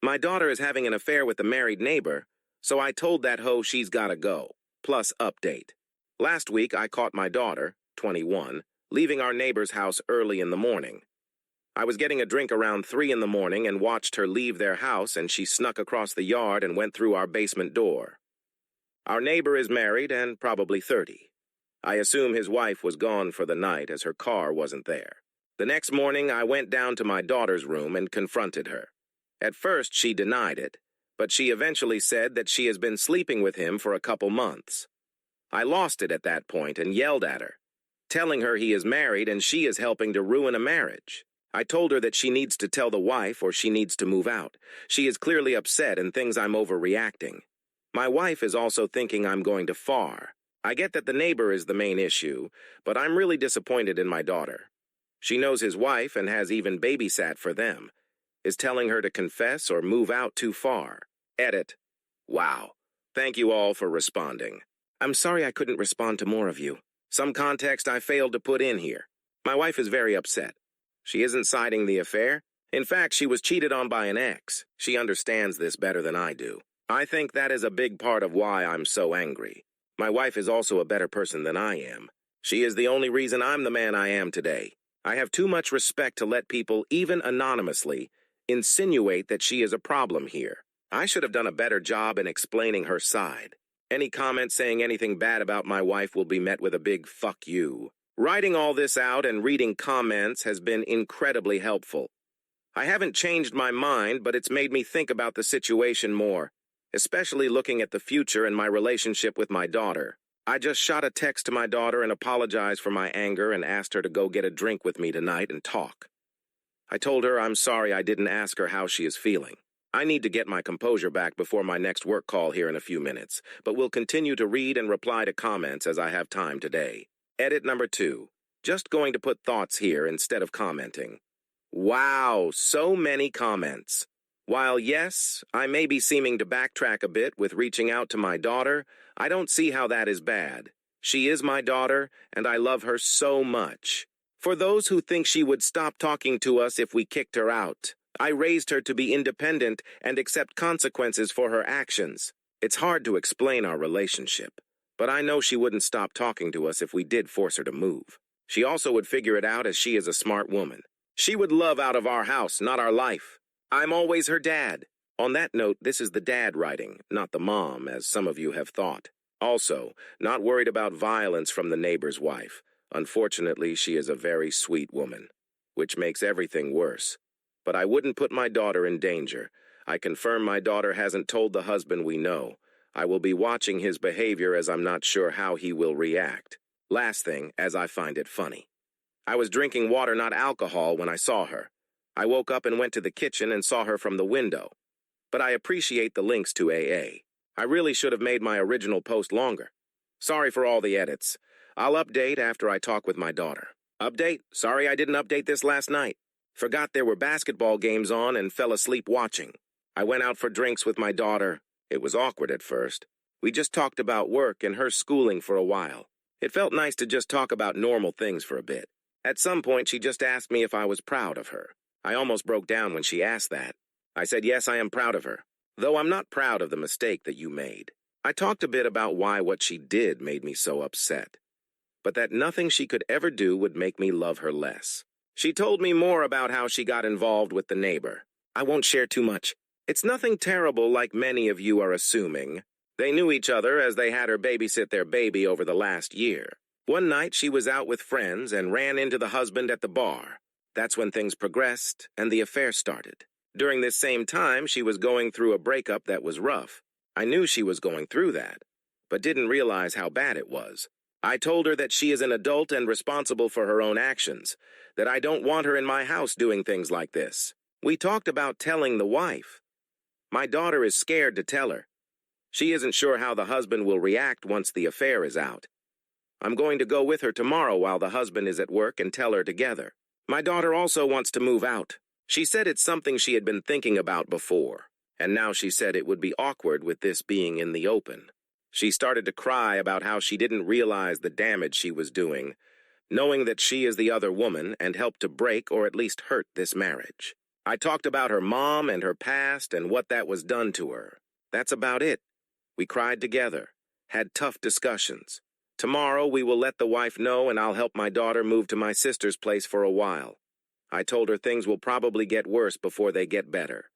My daughter is having an affair with the married neighbor, so I told that hoe she's gotta go. Plus update. Last week I caught my daughter, 21, leaving our neighbor's house early in the morning. I was getting a drink around 3 in the morning and watched her leave their house, and she snuck across the yard and went through our basement door. Our neighbor is married and probably 30. I assume his wife was gone for the night as her car wasn't there. The next morning I went down to my daughter's room and confronted her. At first she denied it, but she eventually said that she has been sleeping with him for a couple months. I lost it at that point and yelled at her, telling her he is married and she is helping to ruin a marriage. I told her that she needs to tell the wife or she needs to move out. She is clearly upset and thinks I'm overreacting. My wife is also thinking I'm going too far. I get that the neighbor is the main issue, but I'm really disappointed in my daughter. She knows his wife and has even babysat for them. Is telling her to confess or move out too far. Edit. Wow. Thank you all for responding. I'm sorry I couldn't respond to more of you. Some context I failed to put in here. My wife is very upset. She isn't citing the affair. In fact, she was cheated on by an ex. She understands this better than I do. I think that is a big part of why I'm so angry. My wife is also a better person than I am. She is the only reason I'm the man I am today. I have too much respect to let people, even anonymously, insinuate that she is a problem here. I should have done a better job in explaining her side. Any comment saying anything bad about my wife will be met with a big fuck you. Writing all this out and reading comments has been incredibly helpful. I haven't changed my mind, but it's made me think about the situation more, especially looking at the future and my relationship with my daughter. I just shot a text to my daughter and apologized for my anger and asked her to go get a drink with me tonight and talk. I told her I'm sorry I didn't ask her how she is feeling. I need to get my composure back before my next work call here in a few minutes, but will continue to read and reply to comments as I have time today. Edit number 2. Just going to put thoughts here instead of commenting. Wow, so many comments. While yes, I may be seeming to backtrack a bit with reaching out to my daughter, I don't see how that is bad. She is my daughter, and I love her so much. For those who think she would stop talking to us if we kicked her out, I raised her to be independent and accept consequences for her actions. It's hard to explain our relationship, but I know she wouldn't stop talking to us if we did force her to move. She also would figure it out as she is a smart woman. She would love out of our house, not our life. I'm always her dad. On that note, this is the dad writing, not the mom, as some of you have thought. Also, not worried about violence from the neighbor's wife. Unfortunately, she is a very sweet woman, which makes everything worse. But I wouldn't put my daughter in danger. I confirm my daughter hasn't told the husband we know. I will be watching his behavior as I'm not sure how he will react. Last thing, as I find it funny. I was drinking water, not alcohol, when I saw her. I woke up and went to the kitchen and saw her from the window. But I appreciate the links to AA. I really should have made my original post longer. Sorry for all the edits. I'll update after I talk with my daughter. Update? Sorry I didn't update this last night. Forgot there were basketball games on and fell asleep watching. I went out for drinks with my daughter. It was awkward at first. We just talked about work and her schooling for a while. It felt nice to just talk about normal things for a bit. At some point, she just asked me if I was proud of her. I almost broke down when she asked that. I said, yes, I am proud of her, though I'm not proud of the mistake that you made. I talked a bit about why what she did made me so upset, but that nothing she could ever do would make me love her less. She told me more about how she got involved with the neighbor. I won't share too much. It's nothing terrible like many of you are assuming. They knew each other as they had her babysit their baby over the last year. One night she was out with friends and ran into the husband at the bar. That's when things progressed and the affair started. During this same time, she was going through a breakup that was rough. I knew she was going through that, but didn't realize how bad it was. I told her that she is an adult and responsible for her own actions, that I don't want her in my house doing things like this. We talked about telling the wife. My daughter is scared to tell her. She isn't sure how the husband will react once the affair is out. I'm going to go with her tomorrow while the husband is at work and tell her together. My daughter also wants to move out. She said it's something she had been thinking about before, and now she said it would be awkward with this being in the open. She started to cry about how she didn't realize the damage she was doing, knowing that she is the other woman and helped to break or at least hurt this marriage. I talked about her mom and her past and what that was done to her. That's about it. We cried together, had tough discussions. Tomorrow we will let the wife know and I'll help my daughter move to my sister's place for a while. I told her things will probably get worse before they get better.